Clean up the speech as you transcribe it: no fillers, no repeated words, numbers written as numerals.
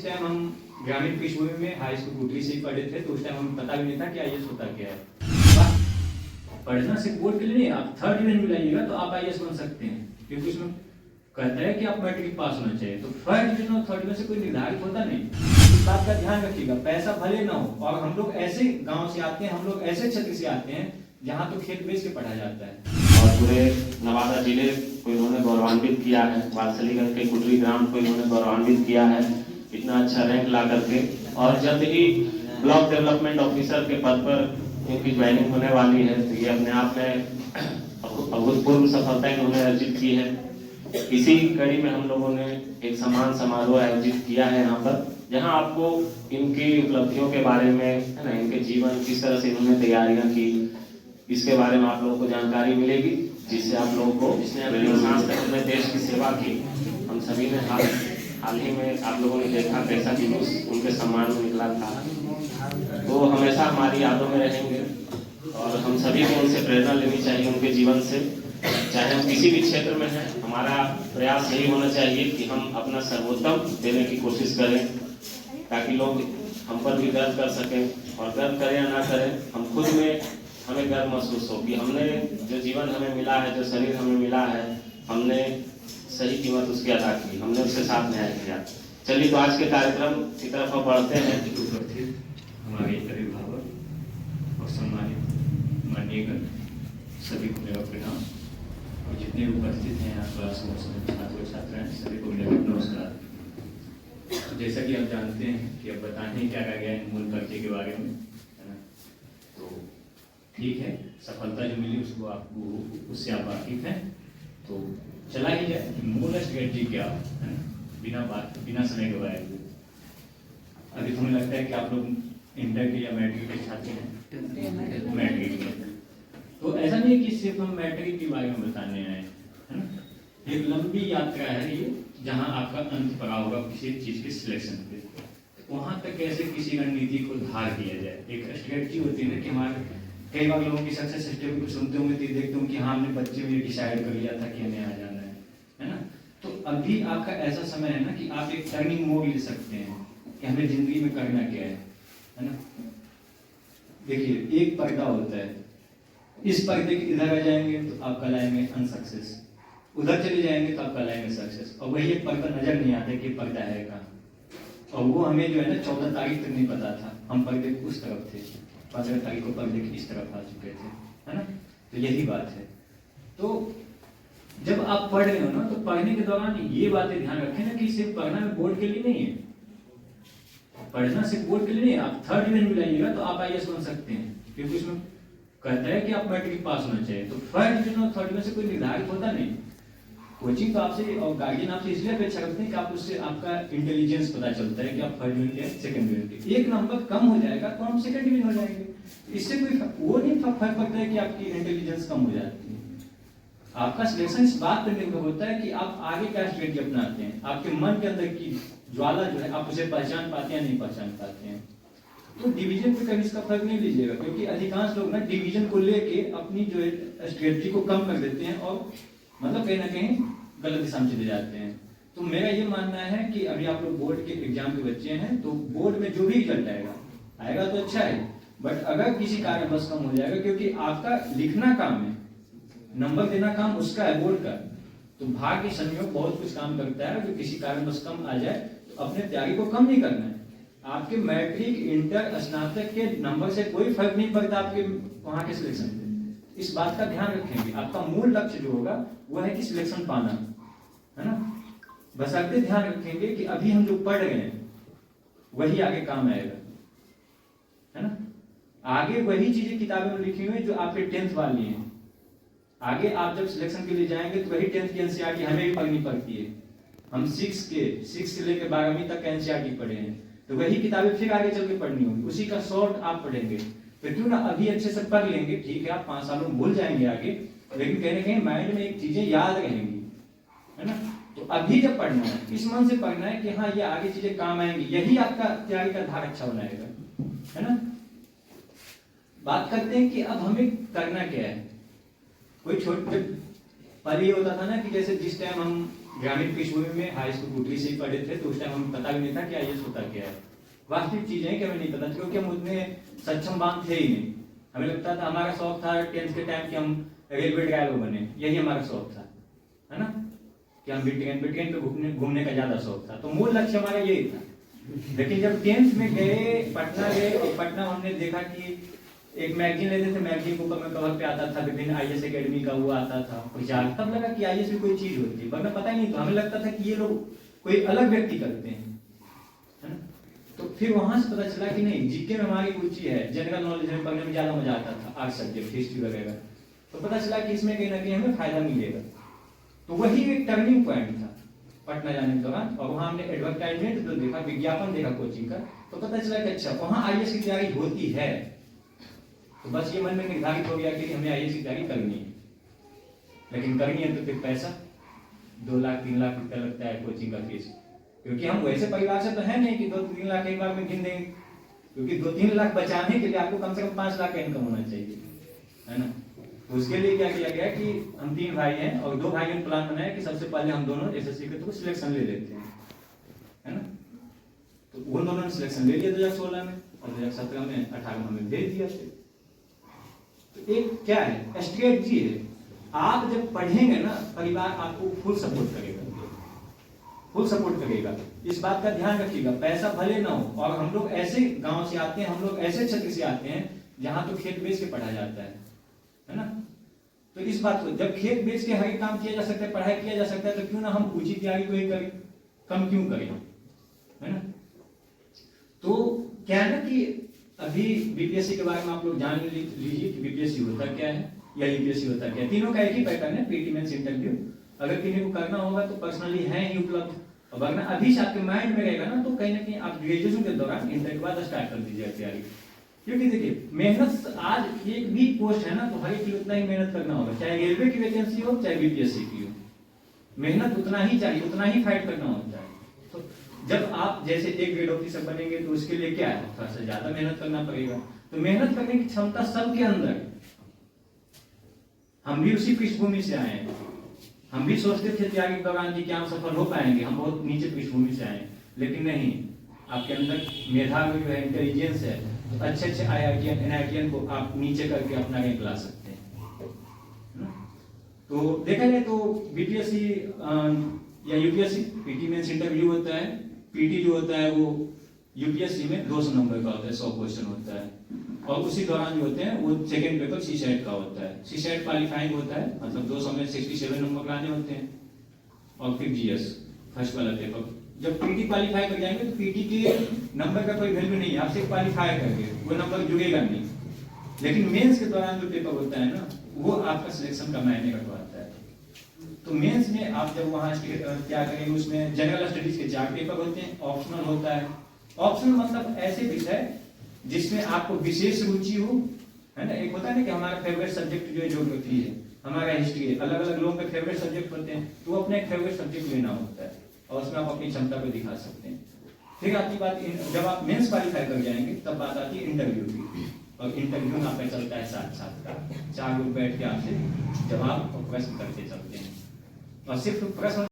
Time हम ग्रामीण पृष्ठभूमि में हाई स्कूल गुटरी से ही पढ़े थे, तो उस टाइम हमें पता भी नहीं था कि आईएएस होता क्या है। पढ़ना सिर्फ बोर्ड के लिए नहीं, आप थर्ड डिवीजन में लाइएगा तो आप आईएएस बन सकते हैं, क्योंकि उसमें कहता है कि आप मैट्रिक पास होना चाहिए। तो फर्स्ट डिवीजन और थर्ड डिवीजन से कोई निर्धारित होता नहीं, इस बात का ध्यान रखिएगा। पैसा भले ना हो, और हम लोग ऐसे गांव से आते हैं, हम लोग ऐसे क्षेत्र से आते हैं जहां तो खेत बेच के पढ़ा जाता है। और पूरे नवादा जिले को इन्होंने गौरवान्वित किया है, वात्सलीगंज के गुटरी ग्राम को इन्होंने गौरवान्वित किया है इतना अच्छा रैंक ला करके। और जल्द ही ब्लॉक डेवलपमेंट ऑफिसर के पद पर इनकी ज्वाइनिंग होने वाली है, तो ये अपने आप में अभूतपूर्व सफलता इन्होंने अर्जित की है। इसी कड़ी में हम लोगों ने एक सम्मान समारोह आयोजित किया है यहाँ पर, जहाँ आपको इनकी उपलब्धियों के बारे में, है ना, इनके जीवन किस तरह से इन्होंने तैयारियां की, इसके बारे में आप लोगों को जानकारी मिलेगी, जिससे आप लोगों को, जिसने अपने सांस्कृतिक में देश की सेवा की, हम सभी ने हाल ही में आप लोगों ने देखा कैसा जुलूस उनके सम्मान में निकला था, तो हमेशा हमारी यादों में रहेंगे। और हम सभी को उनसे प्रेरणा लेनी चाहिए, उनके जीवन से। चाहे हम किसी भी क्षेत्र में हैं, हमारा प्रयास यही होना चाहिए कि हम अपना सर्वोत्तम देने की कोशिश करें, ताकि लोग हम पर भी गर्व कर सकें। और गर्व करें या ना करें, हम खुद में हमें गर्व महसूस हो कि हमने जो जीवन हमें मिला है, जो शरीर हमें मिला है, हमने सही कीमत उसकी अदा की, हमने उसके साथ न्याय किया। चलिए, तो आज के कार्यक्रम की तरफ हम बढ़ते हैं। उपस्थित हमारे अभिभावक और सम्मानित माननीयगण सभी को मेरा प्रणाम, और जितने उपस्थित हैं यहाँ क्लास में छात्र छात्राएं सभी को मेरा नमस्कार। जैसा कि आप जानते हैं कि अब बताने क्या कहा गया है मूल पर्चे के बारे में, है ना, तो ठीक है, सफलता जो मिली उसको आपको, उससे आप वाकिफ हैं, तो चला ही जाए कि मूल स्ट्रेटजी क्या है ना, बिना समय गवाए हुए। अभी तुम्हें लगता है कि आप लोग इंटर के या मैट्रिक के छात्र हैं, मैट्रिक के, तो ऐसा नहीं है कि सिर्फ हम मैट्रिक के बारे में बताने आए, है ना। एक लंबी यात्रा है ये, जहां आपका अंत पड़ा होगा किसी चीज के सिलेक्शन पे, वहां तक कैसे किसी रणनीति को धार किया जाए। एक स्ट्रेटजी होती है ना, कि हमारे कई बार लोगों की सक्सेस स्टोरी को सुनते होंगे तो देखते होंगे कि हाँ, हमने बच्चे में डिसाइड कर लिया था कि हमें आ जाना है ना। तो अभी आपका ऐसा समय है ना कि आप एक टर्निंग मोड ले सकते हैं कि हमें जिंदगी में करना क्या है ना। देखिए, एक पर्दा होता है, इस पर्दे के इधर आ जाएंगे तो आप कल आएंगे अनसक्सेस, उधर चले जाएंगे तो आप कल आएंगे सक्सेस, और वही एक पर्दा नजर नहीं आता कि पर्दा है कहाँ। और वो हमें जो है ना 14 तारीख तक नहीं पता था, हम पर्दे के उस तरफ थे, 15 तारीख को पर्दे के इस तरफ आ चुके थे, है ना। तो यही बात है। तो जब आप पढ़ रहे हो ना, तो पढ़ने के दौरान ये बातें ध्यान रखें ना कि सिर्फ पढ़ना बोर्ड के लिए नहीं है, पढ़ना सिर्फ बोर्ड के लिए नहीं है। आप थर्ड डिवीजन में लाइएगा तो आप आईएएस बन सकते हैं, क्योंकि उसमें कहता है कि आप मैट्रिक पास होना चाहिए। तो फर्स्ट डिवीजन और थर्ड डिवीजन से कोई निर्धारित होता नहीं। कोचिंग तो आपसे और गार्जियन आपसे इसलिए अपेक्षा करते हैं कि आप उससे आपका इंटेलिजेंस पता चलता है कि आप फर्स्ट डिवीजन के सेकंड डिवीजन के, एक नंबर कम हो जाएगा तो हम सेकंड डिवीजन हो जाएंगे। इससे कोई वो नहीं फर्क पड़ता है कि आपकी इंटेलिजेंस कम हो जाती है। आपका सिलेक्शन इस बात पर निर्भर होता है कि आप आगे क्या स्ट्रेटजी अपनाते हैं, आपके मन के अंदर की ज्वाला जो है आप उसे पहचान पाते हैं या नहीं पहचान पाते हैं। तो डिवीजन पे कभी इसका फर्क नहीं लीजिएगा, क्योंकि अधिकांश लोग ना डिवीजन को लेके अपनी जो है स्ट्रेटजी को कम कर देते हैं और मतलब कहीं ना कहीं गलत दिशा में चले जाते हैं। तो मेरा ये मानना है कि अभी आप लोग बोर्ड के एग्जाम के बच्चे हैं, तो बोर्ड में जो भी रिजल्ट आएगा तो अच्छा है, बट अगर किसी कारणवश कम हो जाएगा, क्योंकि आपका लिखना काम है, नंबर देना काम उसका है, बोर्ड का। तो भाग्य संयोग बहुत कुछ काम करता है, जो किसी कारणवश कम आ जाए तो अपने तैयारी को कम नहीं करना है। आपके मैट्रिक, इंटर, स्नातक के नंबर से कोई फर्क नहीं पड़ता आपके वहां के सिलेक्शन पे। इस बात का ध्यान रखेंगे। आपका मूल लक्ष्य जो होगा वो है कि सिलेक्शन पाना, है ना। बशर्ते ध्यान रखेंगे कि अभी हम जो पढ़ रहे हैं वही आगे काम आएगा, है ना। आगे वही चीजें किताबों में लिखी हुई जो आपके 10th वाली हैं। आगे आप जब सिलेक्शन के लिए जाएंगे तो वही 10th की एनसीईआरटी हमें भी पढ़नी पड़ती है। हम 6 से लेकर 12वीं तक एनसीईआरटी पढ़े हैं, तो वही किताबें फिर आगे चल के पढ़नी होगी, उसी का शॉर्ट आप पढ़ेंगे। तो क्यों ना अभी अच्छे से पढ़ लेंगे, ठीक है, आप 5 सालों में भूल जाएंगे आगे, लेकिन कहीं ना कहीं माइंड में एक चीजें याद रहेंगी, है ना। तो अभी जब पढ़ना है, इस मन से पढ़ना है कि हाँ, ये आगे चीजें काम आएंगी, यही आपका तैयारी का धार अच्छा बनाएगा, है ना। बात करते हैं कि अब हमें करना क्या है। कोई छोटे पहले ये होता था ना कि जैसे जिस टाइम हम ग्रामीण पृष्ठभूमि में हाई स्कूल कुटरी से ही पढ़े थे, तो उस टाइम हमें पता भी नहीं था कि आईएएस होता क्या है। वास्तविक चीजें हैं कि हमें नहीं पता था, क्योंकि हम उतने सक्षम बांध थे ही नहीं। हमें लगता था, हमारा शौक था 10th के टाइम कि हम रेलवे ड्राइवर बने, यही हमारा शौक था, है ना, कि हम भी ट्रेन पे घूमने का ज्यादा शौक था। तो मूल लक्ष्य हमारा यही था। लेकिन जब 10th में गए, पटना गए, और पटना हमने देखा कि एक मैगजीन लेते थे, मैगजीन के ऊपर में कवर पे आता था विभिन्न आईएएस एकेडमी का वो आता था प्रचार, तब लगा कि आईएएस भी कोई चीज होती है, वरना पता ही नहीं था। हमें लगता था कि ये लोग कोई अलग व्यक्ति करते हैं, है ना। तो फिर वहां से पता चला कि नहीं, जीके में हमारी रुचि है, जनरल नॉलेज में पढ़ने में ज्यादा मजा आता था, आर्ट सब्जेक्ट, हिस्ट्री वगैरह। तो पता चला कि इसमें कहीं ना कहीं हमें फायदा मिलेगा। तो वही एक टर्निंग पॉइंट था पटना जाने के दौरान। और वहां हमने एडवर्टाइजमेंट जो देखा, विज्ञापन देखा कोचिंग का, तो पता चला कि अच्छा वहां आईएएस की तैयारी होती है। तो बस ये मन में निर्धारित हो गया कि हमें आईएएस की तैयारी करनी है। लेकिन करनी है तो फिर पैसा 2 लाख 3 लाख रुपया लगता है कोचिंग का फीस, क्योंकि हम वैसे परिवार से तो है नहीं कि 2-3 लाख एक बार में गिन देंगे, क्योंकि 2-3 लाख बचाने के लिए आपको कम से कम 5 लाख का इनकम होना चाहिए, है ना। तो उसके लिए क्या किया गया कि हम 3 भाई हैं, और 2 भाइयों ने प्लान बनाया कि सबसे पहले हम दोनों एसएससी के थ्रू सिलेक्शन ले लेते हैं, है ना। तो वो दोनों ने सिलेक्शन ले लिया 2016 में, और 2017 में 18 हमें भेज दिया। तो एक क्या है, स्ट्रेटजी है। आप जब पढ़ेंगे ना, परिवार आपको फुल सपोर्ट करेगा, फुल सपोर्ट करेगा। इस बात का ध्यान रखिएगा, पैसा भले ना हो। और हम लोग ऐसे गांव से आते हैं, हम लोग ऐसे क्षेत्र से आते हैं जहां तो खेत बेच के पढ़ा जाता है ना। तो इस बात को, जब खेत बेच के हर काम किया जा सकता है, पढ़ाई किया जा सकता है, तो क्यों ना हम ऊंची तैयारी को ही करें, कम क्यों करें, है ना। तो क्या है ना कि अभी बीपीएससी के बारे में आप लोग जान लीजिए कि बीपीएससी होता क्या है या यूपीएससी होता क्या है। तीनों का एक ही पैटर्न है, पीटी मेंस इंटरव्यू। अगर किसी को करना होगा तो पर्सनली है ही उपलब्ध, और वरना अभी से आपके माइंड में रहेगा ना, तो कहीं ना कहीं आप ग्रेजुएशन के दौरान इंटर के बाद स्टार्ट कर दीजिए तैयारी। क्योंकि देखिए, मेहनत आज एक भी पोस्ट है ना, तो हर एक के लिए उतना ही मेहनत करना होगा, चाहे रेलवे की वैकेंसी हो चाहे बीपीएससी की हो, मेहनत उतना ही चाहिए, उतना ही फाइट करना होता है। तो जब आप जैसे एक ग्रेड ऑफिसर बनेंगे तो उसके लिए क्या है, थोड़ा सा ज्यादा मेहनत करना पड़ेगा। तो मेहनत करने की क्षमता सबके अंदर है। हम भी उसी पृष्ठभूमि से आए हैं। हम भी सोचते थे तैयारी के दौरान कि क्या हम सफल हो पाएंगे, हम बहुत नीचे पृष्ठभूमि से आए, लेकिन नहीं, आपके अंदर मेधा जो है, इंटेलिजेंस है, तो अच्छे आईआईटीएन एनआईटीएन को आप नीचे करके अपना रैंक ला सकते हैं। तो देखा जाए तो बीपीएससी या यूपीएससी पीटी मेंस इंटरव्यू होता है। पीटी जो होता है वो यूपीएससी में 200 नंबर का होता है, 100 क्वेश्चन होता है, और उसी दौरान जो होते हैं वो सेकंड पेपर सीसेट का होता है। सीसेट क्वालिफाइंग होता है, मतलब 200 में 67 नंबर लाने होते हैं, और फिर जीएस फर्स्ट वाला पेपर। जब पीटी क्वालिफाई कर जाएंगे तो पीटी के नंबर का कोई वैल्यू नहीं है, आप सिर्फ क्वालिफाई करके वो नंबर जुड़ेगा नहीं। लेकिन मेंस के दौरान जो पेपर होता है ना, वो आपका सिलेक्शन का मायने रखवाता है। तो मेंस में आप जब वहां क्या करेंगे, उसमें जनरल स्टडीज के 4 पेपर होते हैं, ऑप्शनल होता है। ऑप्शनल मतलब ऐसे विषय जिसमें आपको विशेष रुचि हो, है ना। एक होता है ना कि हमारा फेवरेट सब्जेक्ट जो है ज्योग्राफी है, हमारा हिस्ट्री है, अलग अलग लोगों के फेवरेट सब्जेक्ट होते हैं, तो वो अपने एक फेवरेट सब्जेक्ट लेना होता है, और उसमें आप अपनी क्षमता को दिखा सकते हैं। फिर आपकी बात, जब आप मेंस क्वालिफाई कर जाएंगे तब बात आती है इंटरव्यू की, और इंटरव्यू में आपका चलता है 7 का 4 लोग बैठ के आपसे जवाब और प्रश्न करते चलते हैं, और सिर्फ प्रश्न